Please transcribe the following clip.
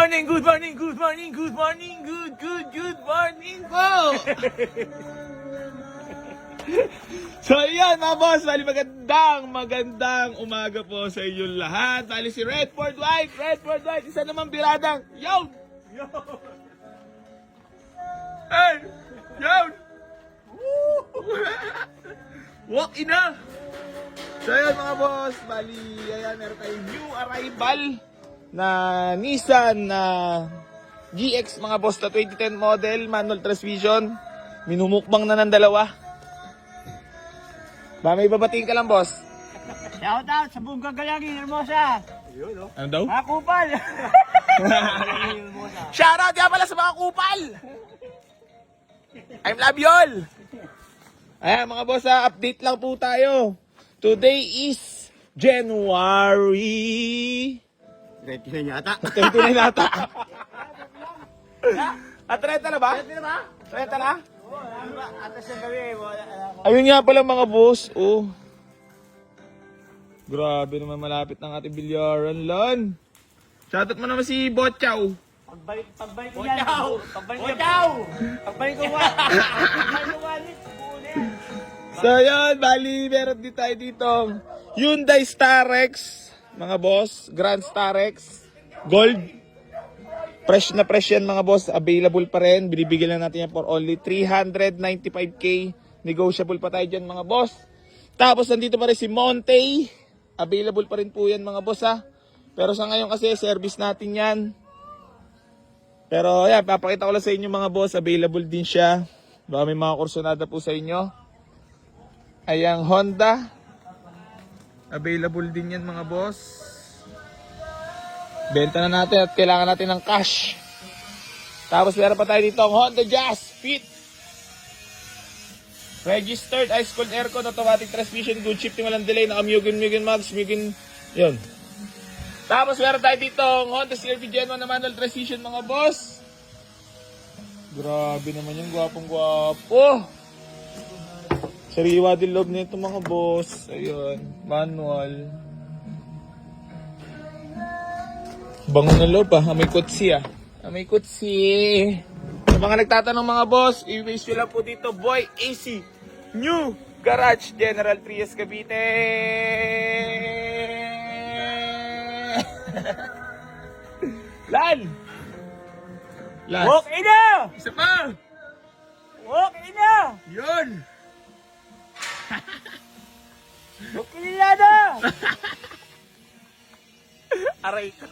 morning, good morning, good morning, good morning, good morning po! So yan mga boss, bali magandang umaga po sa inyong lahat. Bali si Redford White, isa namang biradang, yo! Hey! Yo! Walk in na! So yan mga boss, bali ayan, meron tayong new arrival na Nissan na GX mga boss na 2010 model, manual transmission. Minumukbang na ng dalawa. Ba, may babatiin ka lang boss. Shout out sa buong gagalangin, Hermosa. Ano daw? Mga kupal. Shoutout nga pala sa mga kupal! I'm love you all! Ayan mga boss, update lang po tayo. Today is January 29 yata. 29 nata. At 30 na ba? 30 na? Atas yung gabi. Ayun nga pala mga boss. Oh. Grabe naman malapit ng ating bilyaran, Lon. Shoutout mo naman si Bochaw. Pagbalik ko yan. Pagbalik ko walit. So yun, bali, meron din tayo dito Hyundai Starex, mga boss, Grand Starex, Gold. Fresh na fresh yan mga boss, available pa rin. Binibigyan lang natin yan for only 395k. Negotiable pa tayo dyan mga boss. Tapos nandito pa rin si Monte. Available pa rin po yan mga boss ha. Pero sa ngayon kasi service natin yan. Pero yan, papakita ko lang sa inyo mga boss, available din siya. Baka may mga kursunada po sa inyo. Ayang Honda. Available din yan mga boss. Benta na natin at kailangan natin ng cash. Tapos meron pa tayo dito ang Honda Jazz Fit. Registered, ice-cold aircon, automatic transmission, good shifting, walang delay, naka-Mugen mags, Mugen, yun. Tapos meron tayo dito ang Honda CR-V Gen 1 na manual transmission mga boss. Grabe naman yung gwapong-gwapo. Sariwa din loob nito mga boss. Ayun, manual. Bango na loob ah, may kutsi ah. May kutsi. Sa mga nagtatanong mga boss, i-wish nyo lang po dito, Boy AC. New Garage General Trias Cavite. Lan! Walk in na! Isa pa! Walk in na! Yun! Walk in na! Aray ko.